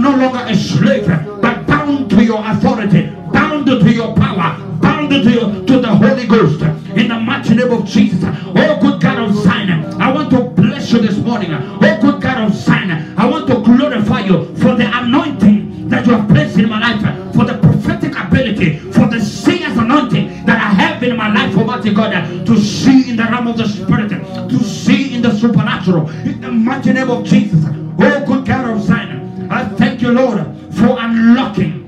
no longer a slave, but bound to your authority, bound to your power, bound to the Holy Ghost. In the mighty name of Jesus. Oh, good God of Zion, I want to bless you this morning. Oh, good God of Zion, I want to glorify you for the anointing that you have placed in my life, for the prophetic ability, for the seer's anointing that I have in my life, Almighty God, to see in the realm of the Spirit, to see in the supernatural. In the mighty name of Jesus. Oh, good God of Zion, I thank you, Lord, for unlocking.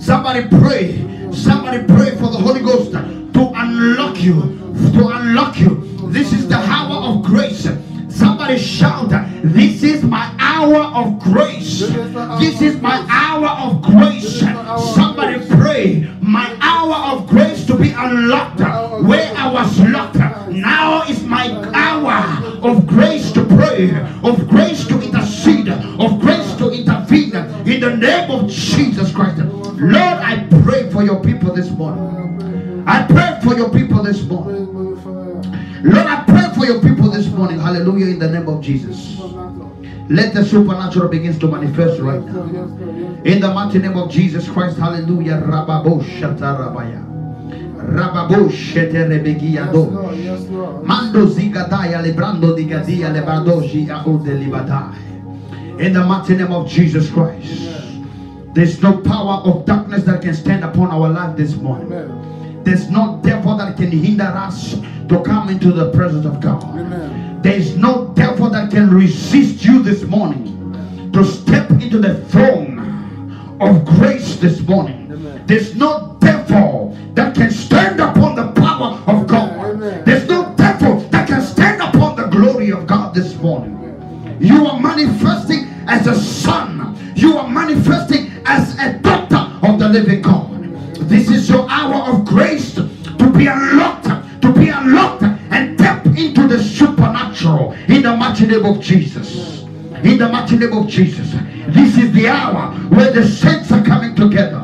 Somebody pray for the Holy Ghost to unlock you, This is the hour of grace. Somebody shout, this is my hour of grace. This is my hour of grace. Somebody pray, my hour of grace to be unlocked. Where I was locked, now is my hour of grace to pray, of grace to intercede, of grace to intervene in the name of Jesus Christ. Lord, I pray for your people this morning. I pray for your people this morning. Lord, I pray for your people this morning. Hallelujah, in the name of Jesus. Let the supernatural begins to manifest right now. In the mighty name of Jesus Christ. Hallelujah. Rababo shatarabaya. Rababo sheterebegiado. Mando zigadaya lebrando digadia lebadoji aude libadai. In the mighty name of Jesus Christ. There's no power of darkness that can stand upon our life this morning. There's no devil that can hinder us to come into the presence of God. There's no devil that can resist you this morning to step into the throne of grace this morning. There's no devil that can stand upon the power of God. There's no devil that can stand upon the glory of God this morning. You are manifesting as a son. You are manifesting as a daughter of the living God. This is your hour of grace to be unlocked, and tap into the supernatural in the mighty name of Jesus. In the mighty name of Jesus. This is the hour where the saints are coming together,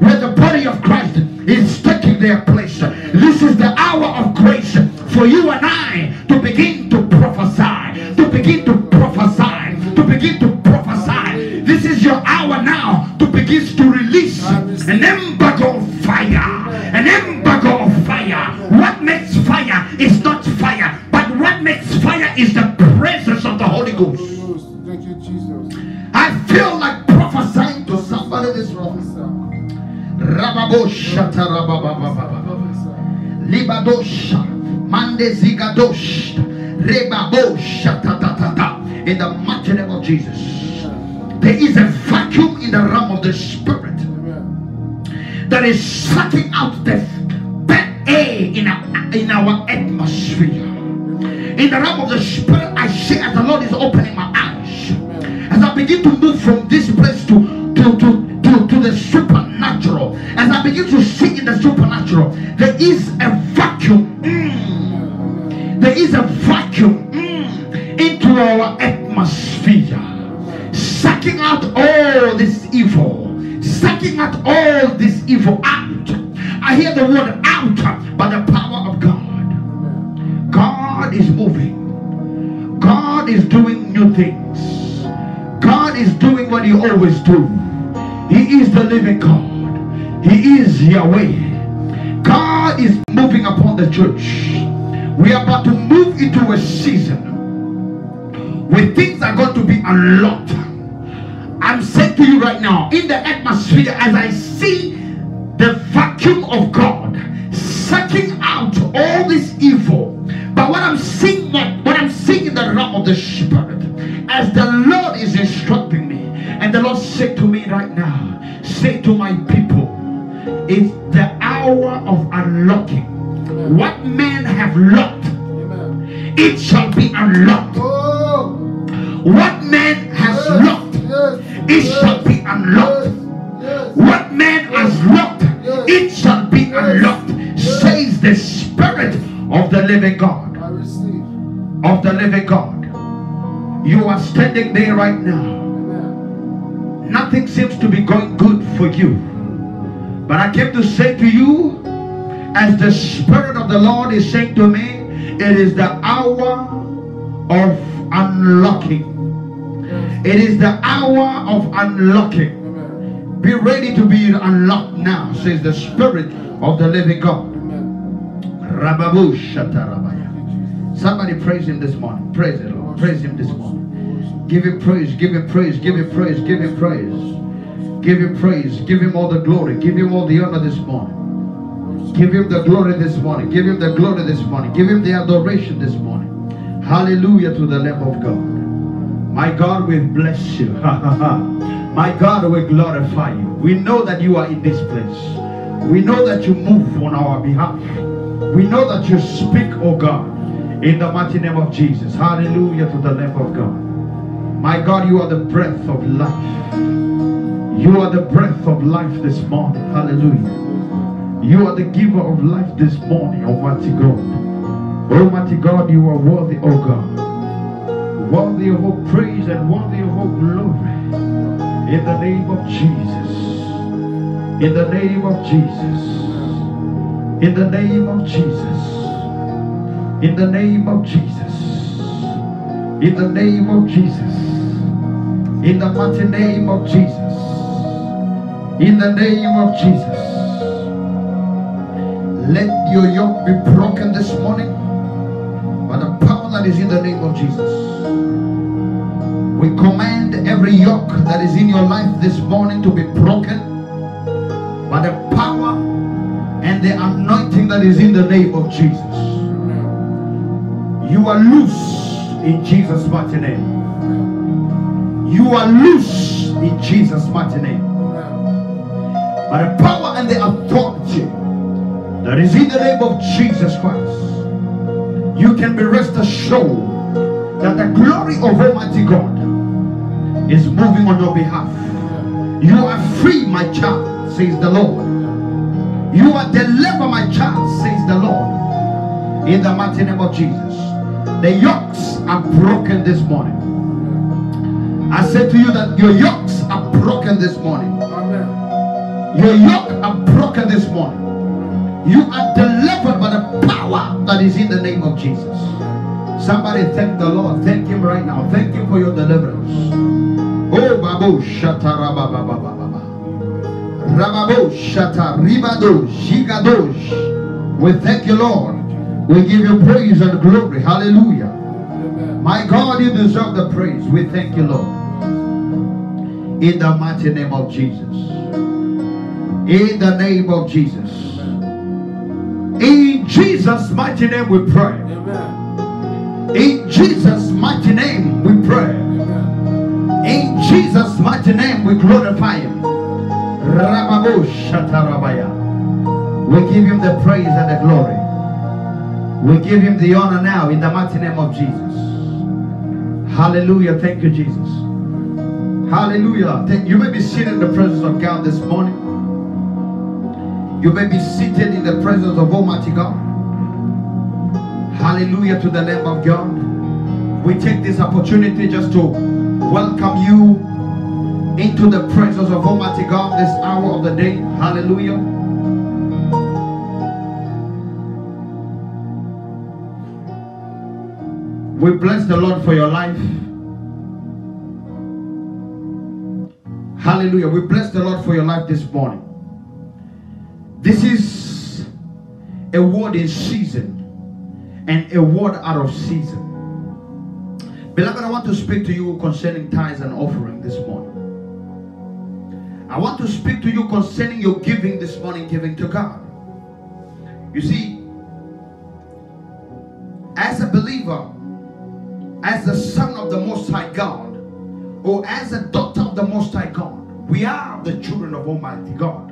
where the body of Christ is taking their place. This is the hour of grace for you and I to begin to prophesy, to begin to prophesy, to begin to prophesy. This is your hour now to begin to release an embargo of fire. An embargo of fire. What makes fire is not fire, but what makes fire is the presence of the Holy Ghost. Thank you, Jesus. I feel like prophesying to somebody this morning. Rababosha Libadosha Mande Zigadosh Rebabosha Tatatata. In the mighty name of Jesus. There is a vacuum in the realm of the Spirit that is sucking out the bad air in our atmosphere. In the realm of the Spirit, I see as the Lord is opening my eyes, as I begin to move from this place to the supernatural, as I begin to see in the supernatural, there is a vacuum. There is a vacuum into our atmosphere, sucking out all this evil, sucking out all this evil out. I hear the word out by the power of God. God is moving. God is doing new things. God is doing what he always do. He is the living God. He is Yahweh. God is moving upon the church. We are about to move into a season where things are going to be unlocked. I'm saying to you right now, in the atmosphere, as I see the vacuum of God sucking out all this evil, but what I'm seeing in the realm of the Spirit, as the Lord is instructing me, and the Lord said to me right now, say to my people, it's the hour of unlocking. What men have locked, it shall be unlocked. What man has locked, it shall be unlocked. What man has locked, it shall be unlocked, says the Spirit of the living God. Of the living God. You are standing there right now. Nothing seems to be going good for you, but I came to say to you, as the Spirit of the Lord is saying to me, it is the hour of unlocking. It is the hour of unlocking. Amen. Be ready to be unlocked now, says the Spirit of the living God. Rababu Shatarabaya. Somebody praise him this morning. Praise the Lord. Praise him this morning. Give him praise. Give him praise. Give him praise. Give him praise. Give him praise. Give him all the glory. Give him all the honor this morning. Give him the glory this morning. Give him the glory this morning. Give him the adoration this morning. Hallelujah to the Lamb of God. My God will bless you. My God will glorify you. We know that you are in this place. We know that you move on our behalf. We know that you speak, oh God, in the mighty name of Jesus. Hallelujah to the Lamb of God. My God, you are the breath of life. You are the breath of life this morning. Hallelujah. You are the giver of life this morning, Almighty God. Almighty God, you are worthy, oh God. Worthy of all praise and worthy of all glory. In the name of Jesus. In the name of Jesus. In the name of Jesus. In the name of Jesus. In the name of Jesus. In the mighty name of Jesus. In the name of Jesus. Let your yoke be broken this morning by the power that is in the name of Jesus. We command every yoke that is in your life this morning to be broken by the power and the anointing that is in the name of Jesus. You are loose in Jesus' mighty name. You are loose in Jesus' mighty name. By the power and the authority that is in the name of Jesus Christ, you can be rest assured that the glory of Almighty God is moving on your behalf. You are free, my child, says the Lord. You are delivered, my child, says the Lord. In the mighty name of Jesus. The yokes are broken this morning. I said to you that your yokes are broken this morning. Amen. Your yoke are broken this morning. You are delivered by the power that is in the name of Jesus. Somebody thank the Lord. Thank him right now. Thank him for your deliverance. Oh, Babu Shata Rabababa. Rababo Shata Ribado Shigadosh. We thank you, Lord. We give you praise and glory. Hallelujah. My God, you deserve the praise. We thank you, Lord. In the mighty name of Jesus. In the name of Jesus. In Jesus' mighty name we pray. Amen. In Jesus' mighty name we pray. Amen. In Jesus' mighty name we glorify him. Rababo Shatarabaya. We give him the praise and the glory. We give him the honor now in the mighty name of Jesus. Hallelujah. Thank you, Jesus. Hallelujah. You may be seated in the presence of God this morning. You may be seated in the presence of Almighty God. Hallelujah to the Lamb of God. We take this opportunity just to welcome you into the presence of Almighty God this hour of the day. Hallelujah. We bless the Lord for your life. Hallelujah. We bless the Lord for your life this morning. This is a word in season and a word out of season. Beloved, I want to speak to you concerning tithes and offering this morning. I want to speak to you concerning your giving this morning, giving to God. You see, as a believer, as the son of the Most High God, or as a daughter of the Most High God, we are the children of Almighty God.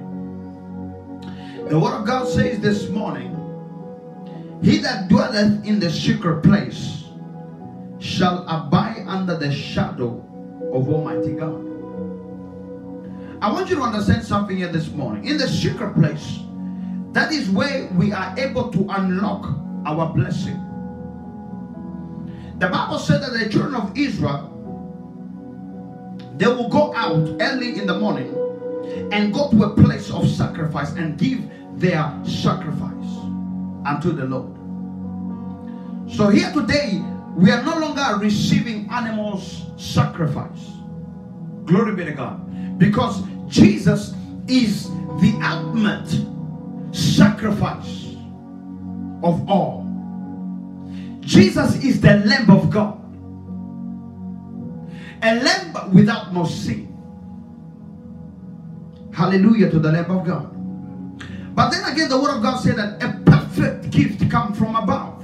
The word of God says this morning, he that dwelleth in the secret place shall abide under the shadow of Almighty God. I want you to understand something here this morning. In the secret place, that is where we are able to unlock our blessing. The Bible said that the children of Israel, they will go out early in the morning and go to a place of sacrifice and give their sacrifice unto the Lord. So here today, we are no longer receiving animals' sacrifice. Glory be to God. Because Jesus is the ultimate sacrifice of all. Jesus is the Lamb of God. A lamb without no sin. Hallelujah to the Lamb of God. But then again, the Word of God said that a perfect gift comes from above.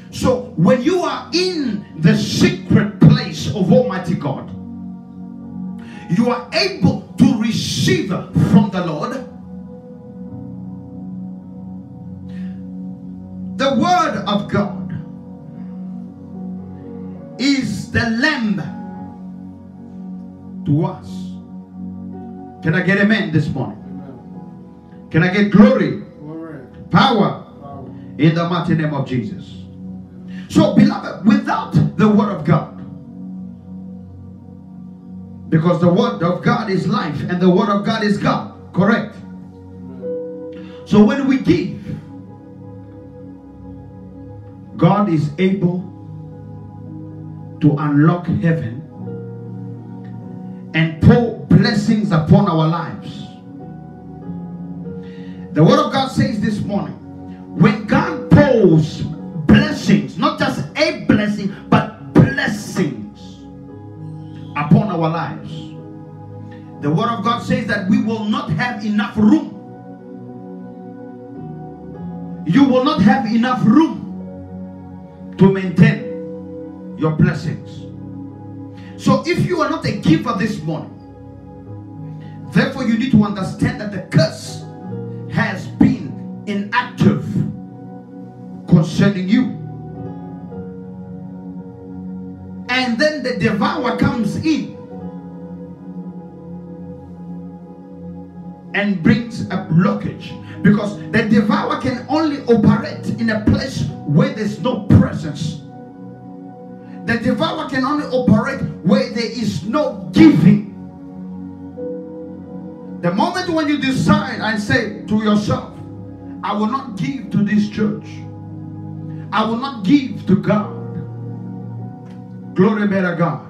So when you are in the secret place of Almighty God, you are able to receive from the Lord the Word of God is the lamb to us. Can I get amen this morning? Amen. Can I get glory? Power in the mighty name of Jesus. So beloved, without the Word of God, because the Word of God is life and the Word of God is God, correct? So when we give, God is able to unlock heaven and pour blessings upon our lives. The Word of God says this morning, when God pours blessings, not just a blessing, but blessings upon our lives, the Word of God says that we will not have enough room. You will not have enough room to maintain your blessings. So if you are not a giver this morning, therefore you need to understand that the curse has been inactive concerning you. And then the devourer comes in and brings a blockage, because the devourer can only operate in a place where there's no presence. The devourer can only operate where there is no giving. The moment when you decide and say to yourself, I will not give to this church, I will not give to God, glory be to God,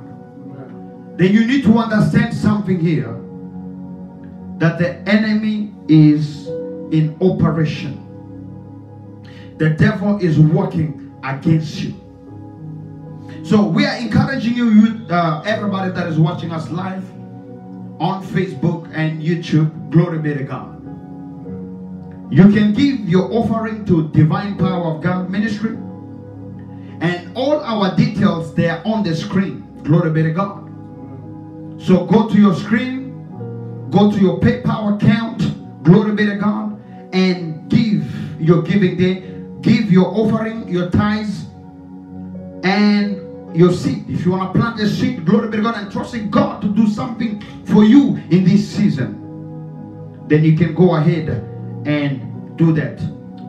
then you need to understand something here, that the enemy is in operation. The devil is working against you. So we are encouraging you, everybody that is watching us live on Facebook and YouTube, glory be to God. You can give your offering to Divine Power of God Ministry, and all our details, they are on the screen, glory be to God. So go to your screen, go to your PayPal account, glory be to God, and give your giving there. Give your offering, your tithes, and your seed. If you want to plant a seed, glory be to God, and trusting God to do something for you in this season, then you can go ahead and do that.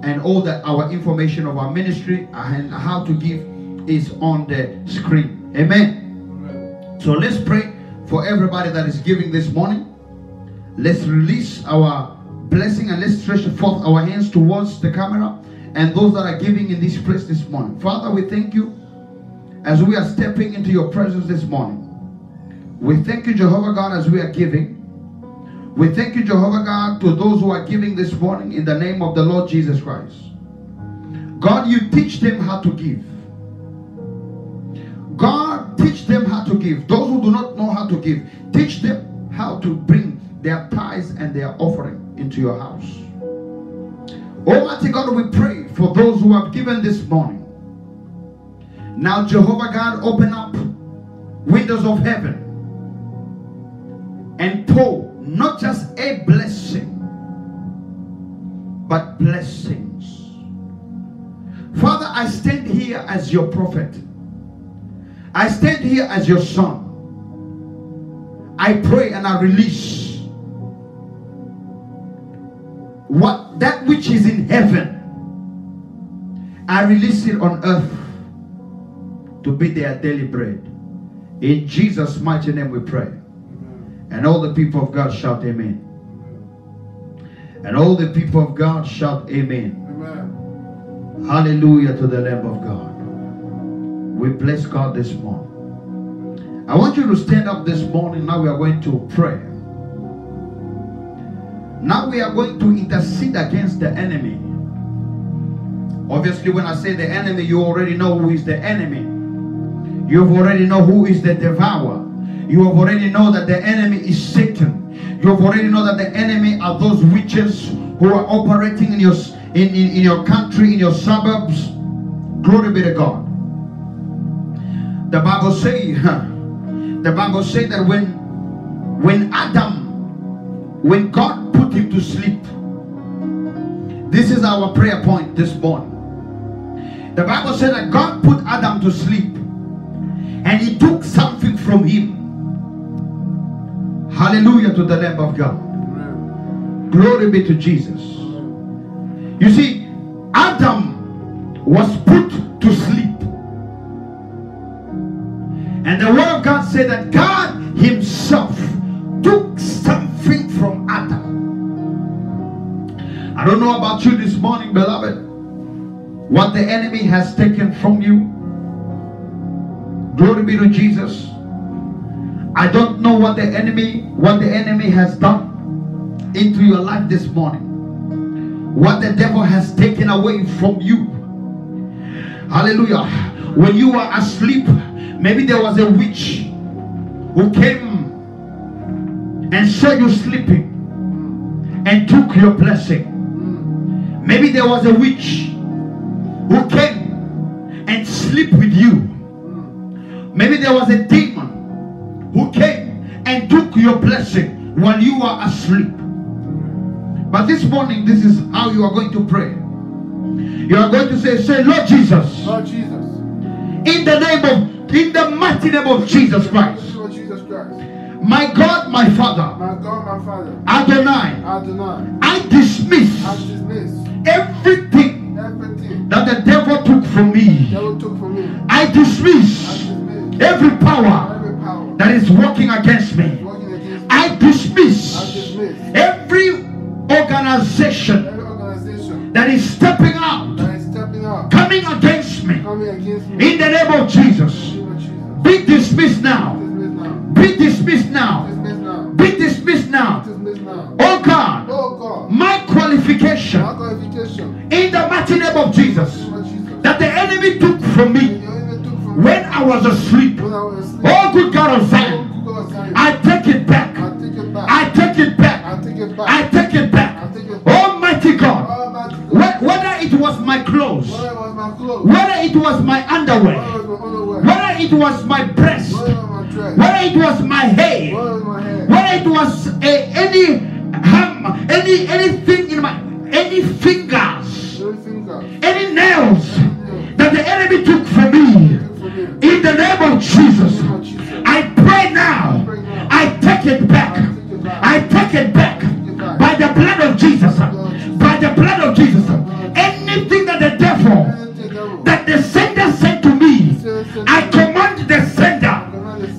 And all that our information of our ministry and how to give is on the screen. Amen. So let's pray for everybody that is giving this morning. Let's release our blessing and let's stretch forth our hands towards the camera and those that are giving in this place this morning. Father, we thank you as we are stepping into your presence this morning. We thank you, Jehovah God, as we are giving. We thank you, Jehovah God, to those who are giving this morning in the name of the Lord Jesus Christ. God, you teach them how to give. God, teach them how to give. Those who do not know how to give, teach them how to bring their tithes and their offering into your house. Almighty God, we pray for those who have given this morning. Now, Jehovah God, open up windows of heaven and pour not just a blessing, but blessings. Father, I stand here as your prophet. I stand here as your son. I pray and I release that which is in heaven. I release it on earth to be their daily bread. In Jesus' mighty name we pray. And all the people of God shout amen. And all the people of God shout amen. Amen. Hallelujah to the Lamb of God. We bless God this morning. I want you to stand up this morning. Now we are going to pray. Now we are going to intercede against the enemy. Obviously, when I say the enemy, you already know who is the enemy. You have already know who is the devourer. You have already know that the enemy is Satan. You have already know that the enemy are those witches who are operating in your country, in your suburbs. Glory be to God. The Bible says that when God put him to sleep, this is our prayer point this morning. The Bible said that God put Adam to sleep and he took something from him. Hallelujah to the Lamb of God. Amen. Glory be to Jesus. Amen. You see, Adam was put to sleep. And the word of God said that God himself took something from Adam. I don't know about you this morning, beloved, what the enemy has taken from you. Glory be to Jesus. I don't know what the enemy has done into your life this morning. What the devil has taken away from you. Hallelujah. When you were asleep, maybe there was a witch who came and saw you sleeping and took your blessing. Maybe there was a witch who came and slept with you. Maybe there was a demon who came and took your blessing while you were asleep. But this morning, this is how you are going to pray. You are going to say, Lord Jesus, Lord Jesus, in the mighty name of Jesus Christ, my God, my Father, Adonai, I dismiss everything that the devil took from me. I dismiss every power that is working against me. I dismiss every organization that is stepping out, coming against me. In the name of Jesus, be dismissed now. Be dismissed now. Be dismissed now. Oh God, my qualification in the mighty name of Jesus that the enemy took from me when I was asleep. Oh good God of Zion, I take it back. I take it back. I take it back. Almighty God, whether it was my clothes, whether it was my underwear, whether it was my breast, whether it was my hair, whether it was anything in my, any fingers, any nails that the enemy took from me, in the name of Jesus, I pray now, I take it back. I take it back by the blood of Jesus. By the blood of Jesus. Anything that the devil, that the sender sent to me, I command the sender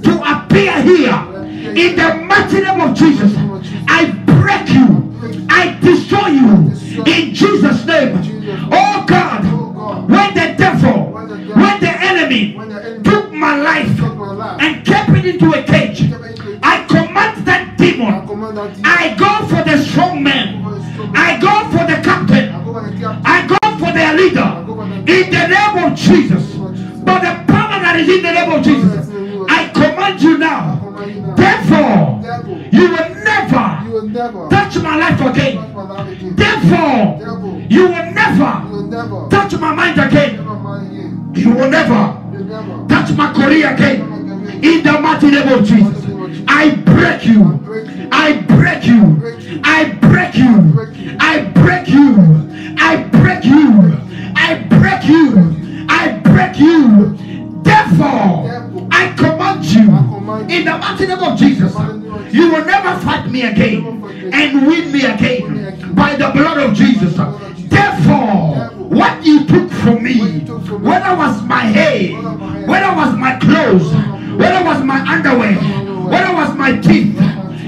to appear here in the mighty name of Jesus. I break you. I destroy you in Jesus' name. Oh God, when the devil, when the enemy took my life and kept it into a cage, I command that demon. I go for the strong man. I go for the captain. I go for their leader. In the name of Jesus. But the power that is in the name of Jesus, I command you now. Therefore, you will never touch my life again. Therefore, you will never touch my mind again. You will never touch my career again. In the mighty name of Jesus, I break you. I break you. I break you. I break you. I break you. I break you. I break you. Therefore, I command you in the mighty name of Jesus. You will never fight me again and win me again by the blood of Jesus. Therefore, what you took from me, whether it was my hair, whether it was my clothes, whether it was my underwear, whether it was my teeth,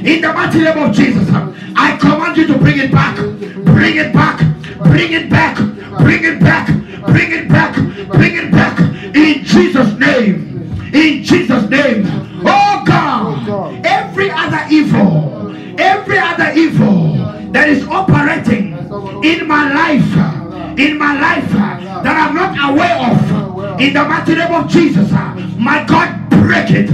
in the mighty name of Jesus, I command you to bring it back. Bring it back. Bring it back. Bring it back. Bring it back. Bring it back. In Jesus' name. In Jesus' name. Oh other evil that is operating in my life, that I'm not aware of, in the mighty name of Jesus, my God, break it.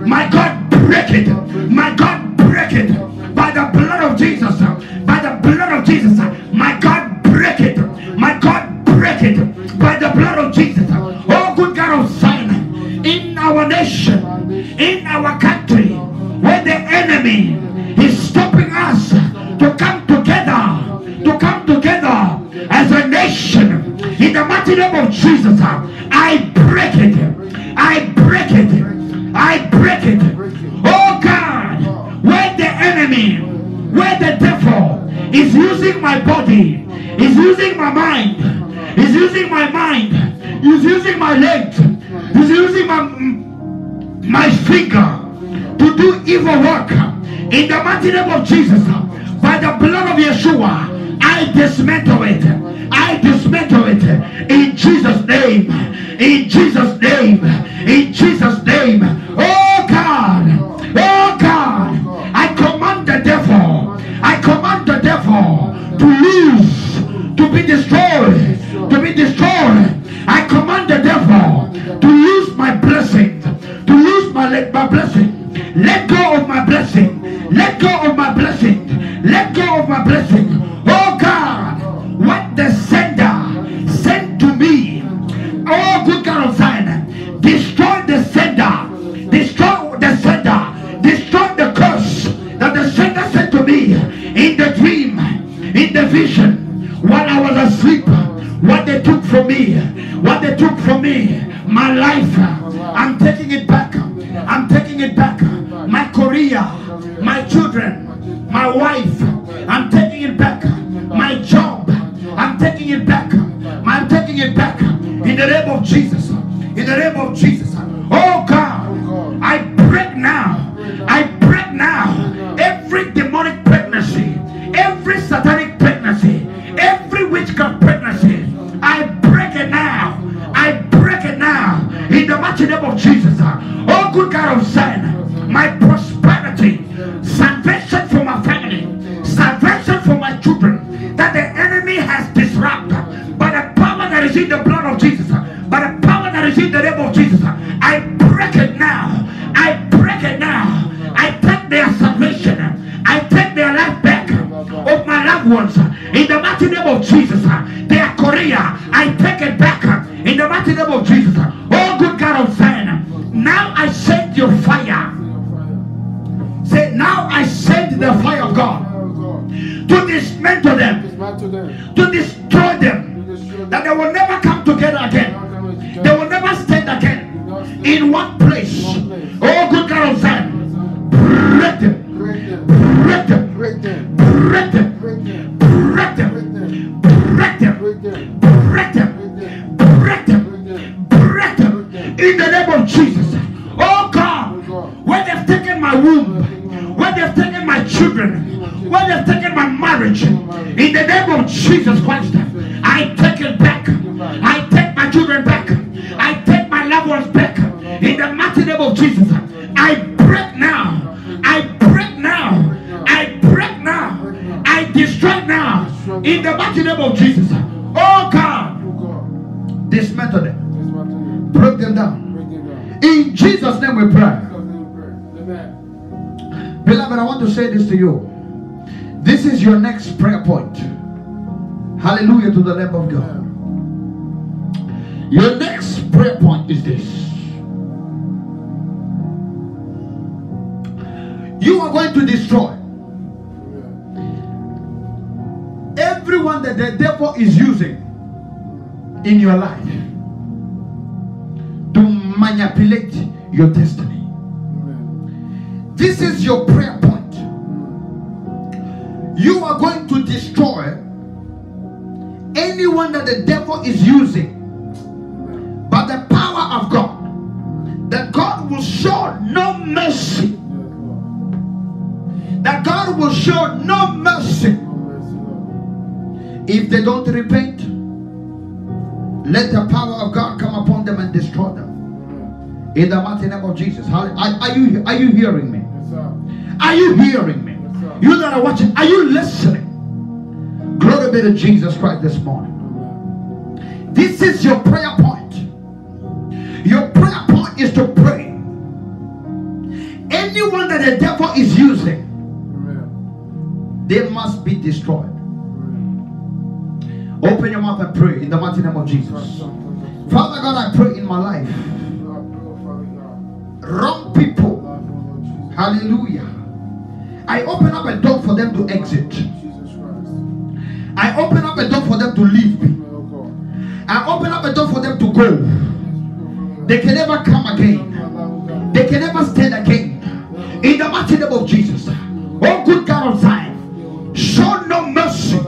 My God, break it. My God, break it. By the blood of Jesus. By the blood of Jesus. My God, break it. My God, break it. By the blood of Jesus. Oh, good God of Zion, in our nation, in our country, where the enemy is stopping us to come together as a nation, in the mighty name of Jesus, I break it. I break it. I break it. Oh God, where the enemy, where the devil is using my body, is using my mind, is using my mind, is using my legs, is using my finger to do evil work, in the mighty name of Jesus, by the blood of Yeshua, I dismantle it. I dismantle it in Jesus' name. In Jesus' name. In Jesus' name. Oh God. Oh God. I command the devil. I command the devil to lose, to be destroyed. To be destroyed. I command the devil to lose my blessing. To lose my blessing. Let go of my blessing. Let go of my blessing. Let go of my blessing. Oh God, what the sender sent to me. Oh, good God of Zion, destroy the sender. Destroy the sender. Destroy the curse that the sender sent to me in the dream, in the vision, while I was asleep. What they took from me, my life, I'm taking it back. I'm taking it back. My career, my children, my wife, I'm taking it back. My job, I'm taking it back. I'm taking it back. In the name of Jesus. In the name of Jesus. Oh God, I break now. I break now every demonic pregnancy, every satanic pregnancy, every witchcraft pregnancy. I break it now. I break it now. In the mighty name of Jesus. Oh good God of Zion, my prosperity, salvation for my family, salvation for my children, that the enemy has disrupted by the power that is in the blood of Jesus, by the power that is in the name of Jesus. I break it now. I break it now. I take their salvation. I take their life back of my loved ones in the mighty name of Jesus. Their career, I take it back in the mighty name of Jesus. Oh good God of Zion, now I send your fire. Say, now I send the fire of God to dismantle them, to destroy them, that they will never come together again. They will never stand again in one place. Oh good God of Zion, break them, break them, break them, break them, break them, break them, break them, break them, break them, in the name of Jesus. Oh God, where they've taken my womb, where they've taken my children, where they've taken my marriage, in the name of Jesus Christ, I take it back. I take my children back. I take my loved ones back. In the mighty name of Jesus, I break now. I break now. I break now. I destroy now. In the mighty name of Jesus. Oh God, dismantle them. Break them down. In Jesus' name we pray. Beloved, I want to say this to you. This is your next prayer point. Hallelujah to the Lamb of God. Your next prayer point is this. You are going to destroy everyone that the devil is using in your life to manipulate your destiny. This is your prayer point. You are going to destroy anyone that the devil is using by the power of God. That God will show no mercy. That God will show no mercy. If they don't repent, let the power of God come upon them and destroy them. In the mighty name of Jesus. Are you hearing me? Are you hearing me? You that are watching, are you listening? Glory be to Jesus Christ this morning. This is your prayer point. Your prayer point is to pray. Anyone that the devil is using, they must be destroyed. Open your mouth and pray in the mighty name of Jesus. Father God, I pray in my life, wrong people, hallelujah, I open up a door for them to exit. I open up a door for them to leave me. I open up a door for them to go. They can never come again. They can never stand again. In the mighty name of Jesus. Oh good God of Zion, show no mercy.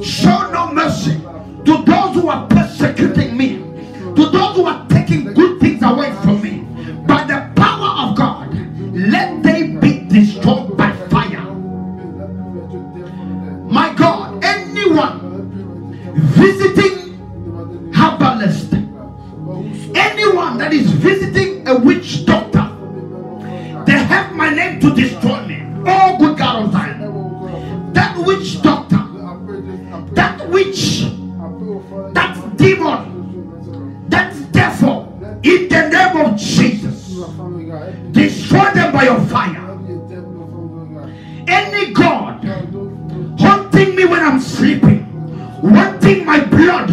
Show no mercy to those who are persecuting me, to those who are taking good things away from me. By the power of God, let they be destroyed by fire. My God, anyone visiting herbalist, anyone that is visiting a witch doctor, they have my name to destroy me. Oh good God of Zion, that witch doctor, that witch, that demon, that devil, in the name of Jesus, destroy them by your fire. Any God haunting me when I'm sleeping, wanting my blood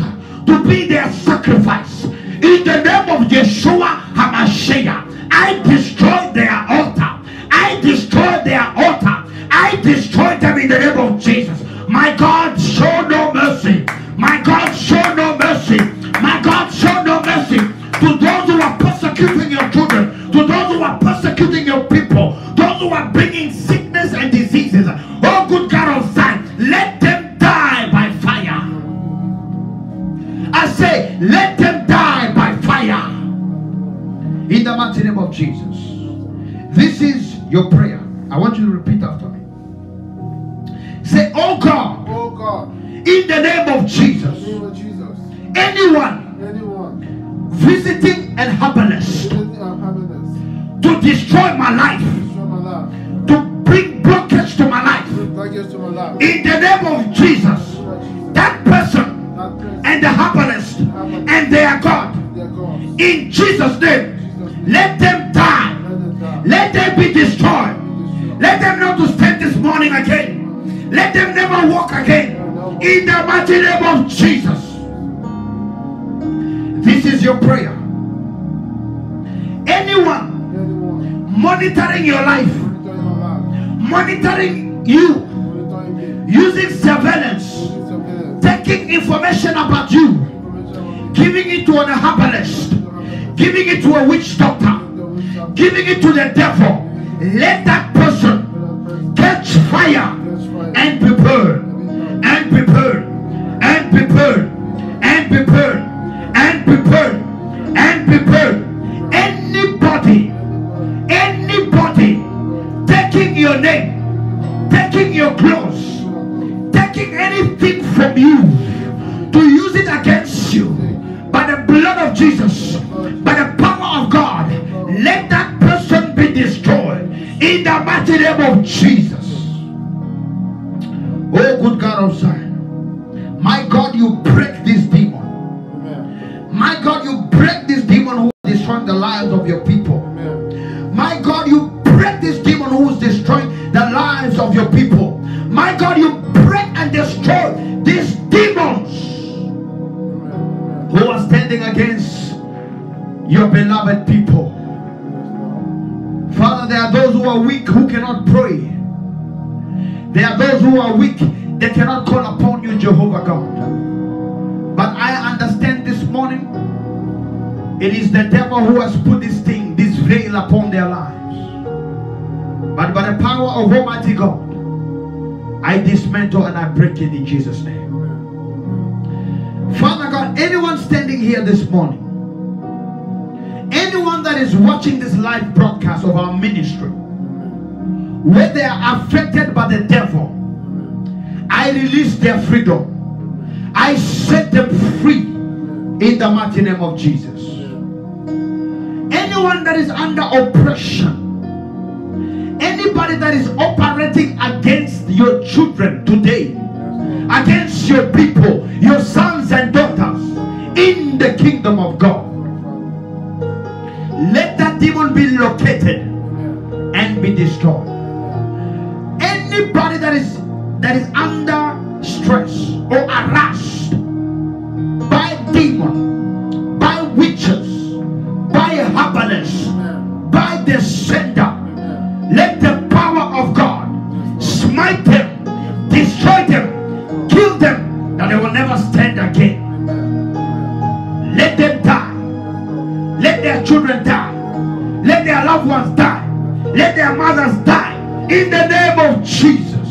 to be their sacrifice, in the name of Yeshua HaMashiach, I destroy their altar. I destroy their altar. I destroy them in the name of Jesus. My God, show no mercy. My God, show no mercy. My God, show no mercy to those who are persecuting your children, to those who are persecuting your people, those who are bringing sickness and diseases. Oh good God of Zion, let them die by fire. I say, let them die by fire. In the mighty name of Jesus. This is your prayer. I want you to repeat after me. Say, oh God, in the name of Jesus, anyone visiting an herbalist to destroy my life, to bring blockage to my life, in the name of Jesus, that person and the herbalist and their God, in Jesus' name, let them die. Let them be destroyed. Let them not to stand this morning again. Let them never walk again. In the mighty name of Jesus. This is your prayer. Anyone monitoring your life, monitoring you, using surveillance, taking information about you, giving it to an herbalist, giving it to a witch doctor, giving it to the devil, let that person catch fire and be burned, and be burned, and be burned, and be burned, and be burned, and be burned. Anybody taking your name, taking your clothes, taking anything from you to use it against you, by the blood of Jesus, by the power of God, let that person be destroyed in the mighty name of Jesus. Oh good God of Zion, my God, you break this demon. My God, you break this demon who is destroying the lives of your people. My God, you break this demon who is destroying the lives of your people. My God, you break and destroy these demons who are standing against your beloved people. Father, there are those who are weak who cannot pray. There are those who are weak, they cannot call upon you, Jehovah God. But I understand this morning, it is the devil who has put this thing, this veil upon their lives. But by the power of Almighty God, I dismantle and I break it in Jesus' name. Father God, anyone standing here this morning, anyone that is watching this live broadcast of our ministry, where they are affected by the devil, I release their freedom. I set them free in the mighty name of Jesus. Anyone that is under oppression, Anybody that is operating against your children today, against your people, your sons and daughters in the kingdom of God, let that demon be located and be destroyed. Anybody that is under stress or harassed by demon, by witches, by herbalists, by the sender, let the power of God smite them, destroy them, kill them, that they will never stand again. Let them die. Let their children die. Let their loved ones die. Let their mothers die. In the name of Jesus.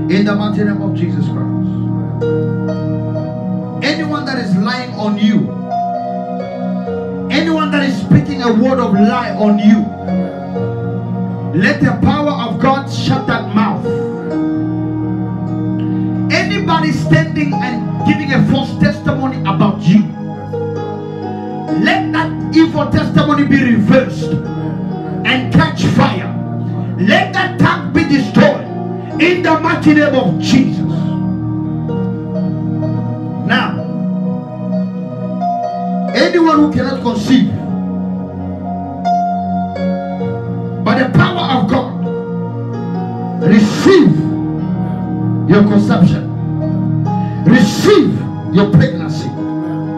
In the mighty name of Jesus Christ. Anyone that is lying on you, anyone that is speaking a word of lie on you, let the power of God shut that mouth. Anybody standing and giving a false testimony about you, let that evil testimony be reversed and catch fire. Let that tongue be destroyed in the mighty name of Jesus. Now, anyone who cannot conceive, by the power of God, receive your conception, receive your pregnancy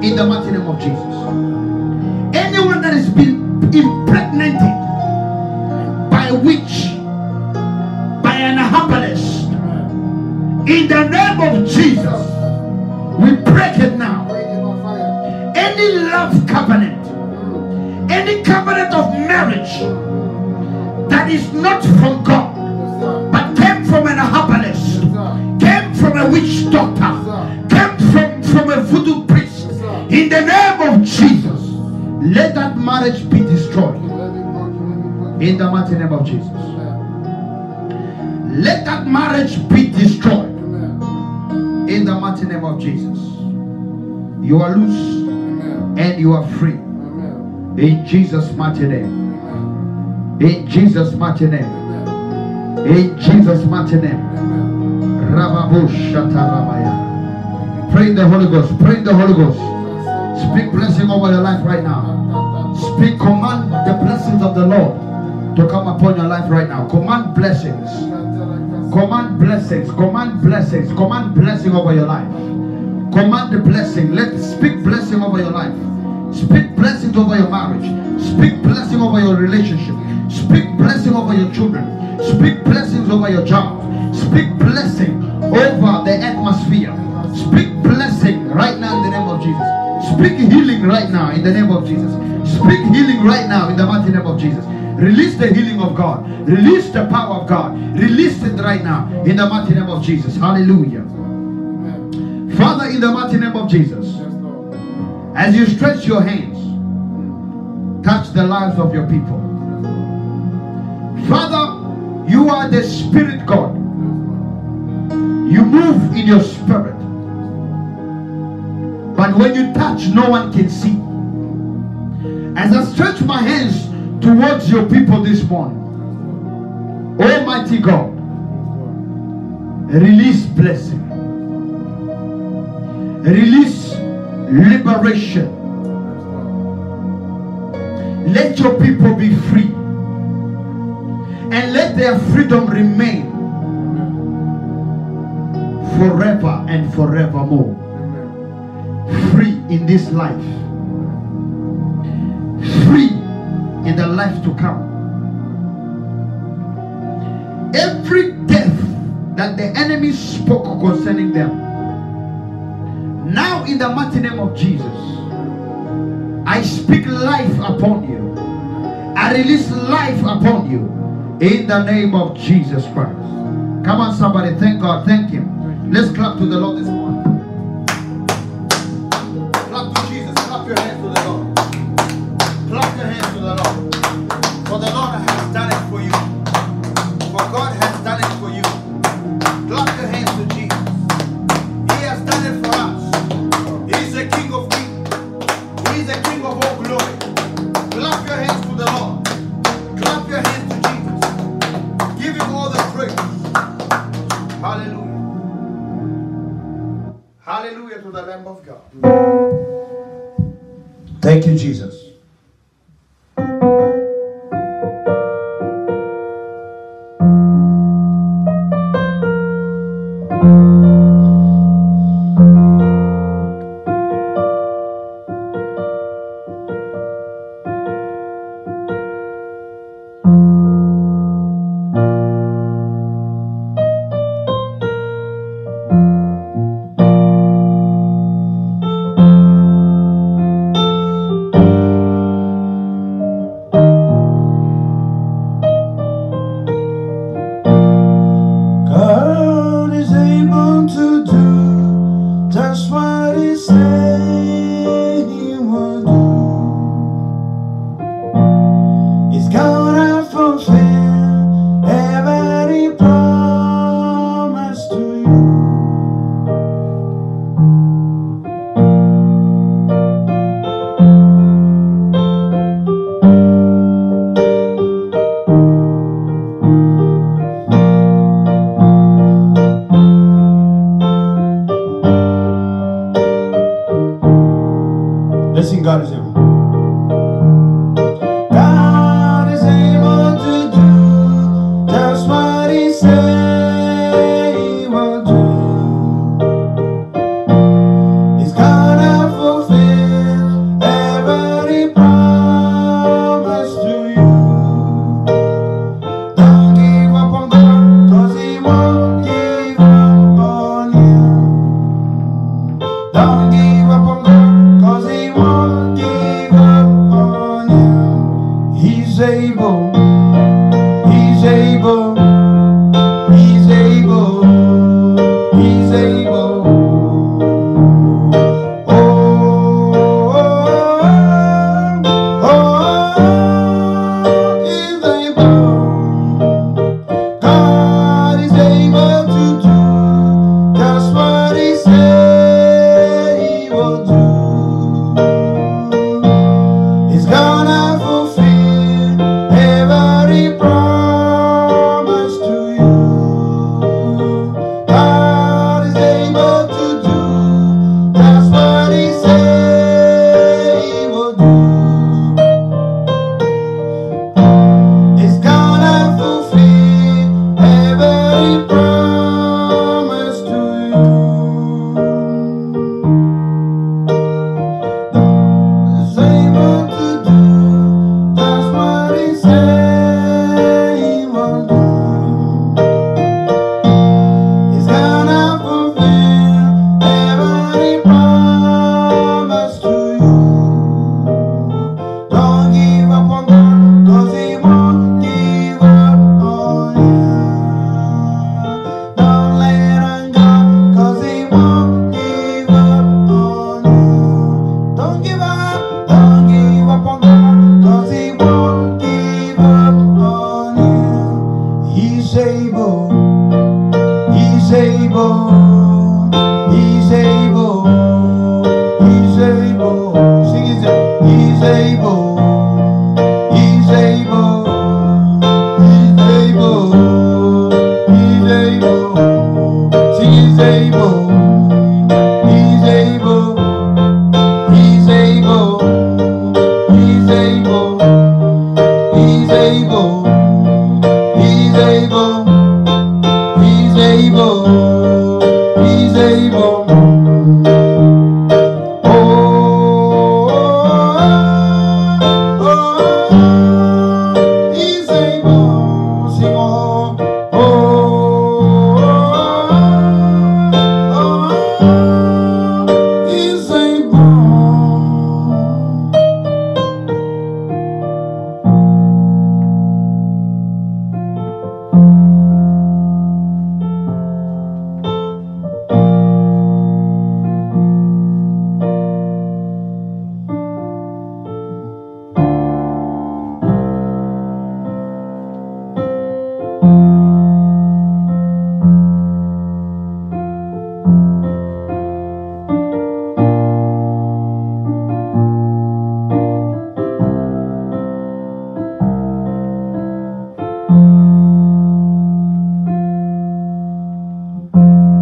in the mighty name of Jesus. Anyone that has been impregnated by a witch, by an herbalist, in the name of Jesus, we break it now. Any love covenant, any covenant of marriage that is not from God, but came from an herbalist, came from a witch doctor, came from a voodoo priest, in the name of Jesus, let that marriage be destroyed. In the mighty name of Jesus. Let that marriage be destroyed. In the mighty name of Jesus. You are loose and you are free. In Jesus' mighty name. In Jesus' mighty name. In Jesus' mighty name. Pray in the Holy Ghost. Pray in the Holy Ghost. Speak blessing over your life right now. Speak, command the blessings of the Lord to come upon your life right now. Command blessings. Command blessings. Command blessings. Command blessing over your life. Command the blessing. Speak blessing over your life. Speak blessings over your marriage. Speak blessing over your relationship. Speak blessing over your children. Speak blessings over your job. Speak blessing over the atmosphere. Speak blessing right now in the name of Jesus. Speak healing right now in the name of Jesus. Speak healing right now in the mighty name of Jesus. Release the healing of God. Release the power of God. Release it right now in the mighty name of Jesus. Hallelujah. Father, in the mighty name of Jesus, as you stretch your hands, touch the lives of your people. Father, you are the Spirit God. You move in your spirit. But when you touch, no one can see. As I stretch my hands towards your people this morning, Almighty God, release blessing. Release liberation. Let your people be free. And let their freedom remain forever and forevermore. Free in this life. Free in the life to come. Every death that the enemy spoke concerning them, now in the mighty name of Jesus, I speak life upon you. I release life upon you in the name of Jesus Christ. Come on, somebody, thank God, thank Him. Let's clap to the Lord this morning. Clap to Jesus, clap your hands to the Lord. Clap your hands to the Lord. For the Lord has done it for you. For God has done it for you. Clap your hands to Jesus. He has done it for us. He is the King of Kings. He is the King of all glory. Clap your hands to the Lord. Hallelujah to the Lamb of God. Thank you, Jesus. God is able to do just what He said He will do. He's gonna fulfill every promise to you. Let's sing God is able. God is able to do just what He said He will do. He's gonna fulfill every promise to you. Don't give up on God, 'cause He won't give up on you. Don't give up on God, 'cause He won't give up on you. He's able, He's able, He's able, He's able. Oh, He's able. God is able to do just what He said He will do. He's gonna fulfill every promise to you. God is able to do just what He said He will do. He's gonna fulfill every promise to you. He's able to do just what He said He will do. He's gonna fulfill every promise to you. Don't give up on God, 'cause He won't give up on you. Don't let on God, 'cause He won't give up on you. Don't give up on God, 'cause He won't give up on you. He's able, He's able, He's able, He's able. Sing it, He's able, He's able, He's able, He's able. Sing He's able, He's able, He's able, He's able, He's able, He's able, He's able, He's able. Oh, He's able. Sing He's able.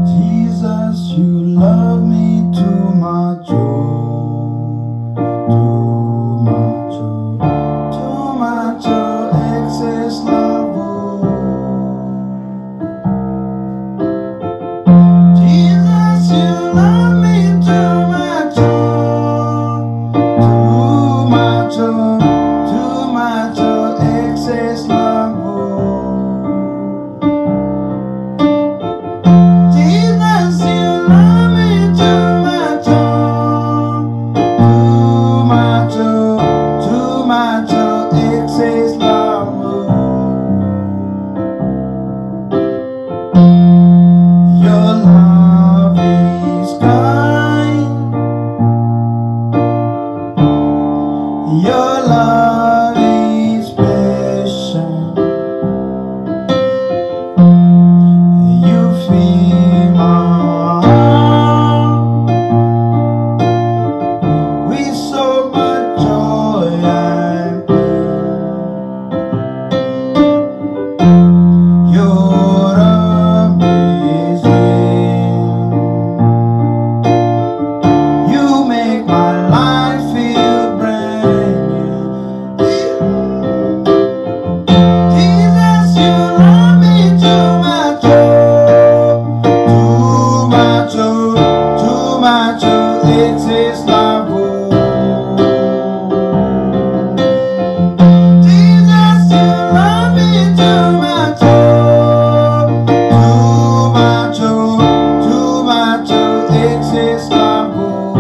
Jesus, you love me love me too much, oh, too much, oh, too much, oh, it is love, oh. Jesus, you love me too much, oh, too much, oh, it is love, oh.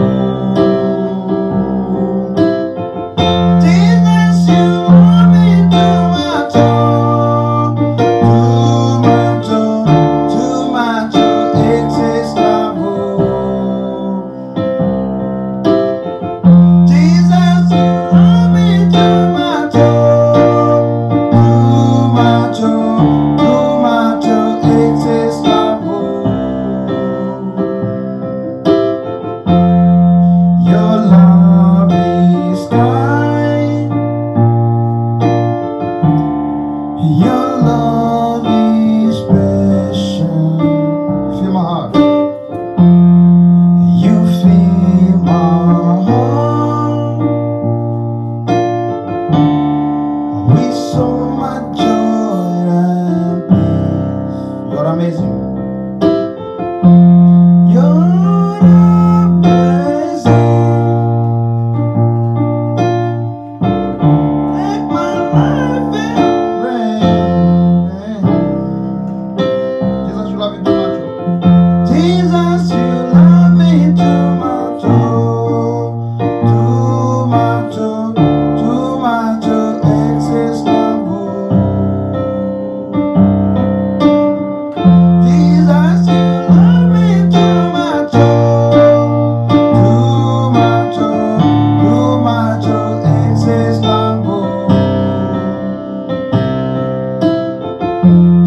Jesus, you love me too much, oh, too much, oh, it is love, oh. Jesus, you love me too much, oh, too much, oh, it is love, oh. Your love is kind, your love is special. Feel my heart. You fill my heart with so much joy and peace. You're amazing. You're amazing. Make my life rain. Jesus, you love me too much, oh. Jesus, you love me too much, oh, too much, oh, too much, oh, it is love, oh. Jesus, you love me too much, oh, too much, oh, it is love, oh.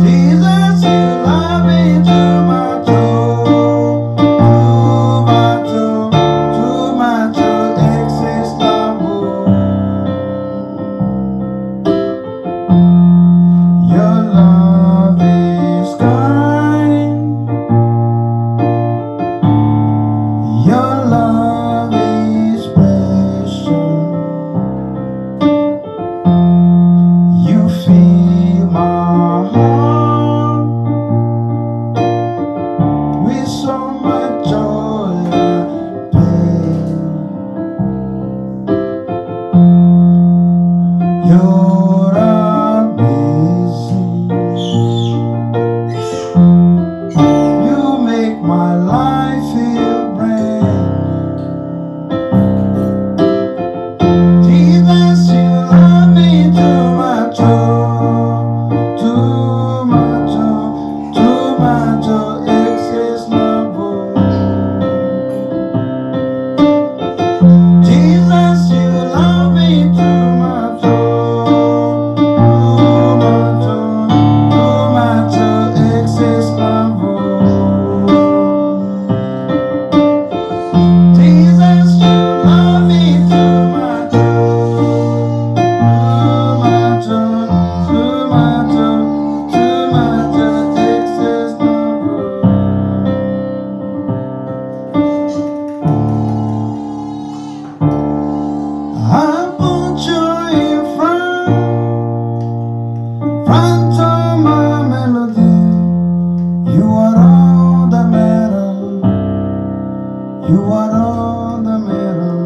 Jesus, you love me too much, oh, too much, oh, it is love, oh. Your love is kind, your love is special. You fill my heart with so much joy and pain. You're amazing. You make my life feel brand new. Jesus, you love me too much, oh, too much, oh, it is love, oh. Jesus, you love me too much, oh, it is love, oh. Jesus, you love me too much, oh, too much, it is love, oh. I put you in front of my melody. You are all that matter. You are all that matter.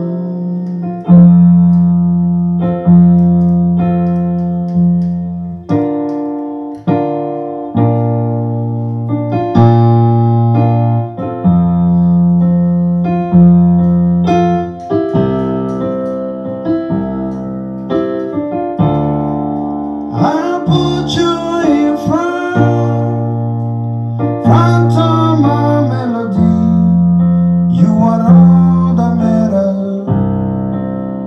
I put you in front of my melody. You are all that matter.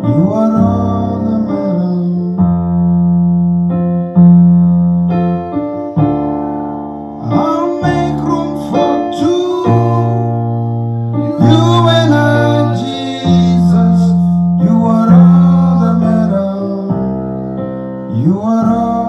You are all that matter. I'll make room for two. You and I, Jesus. You are all that matter. You are all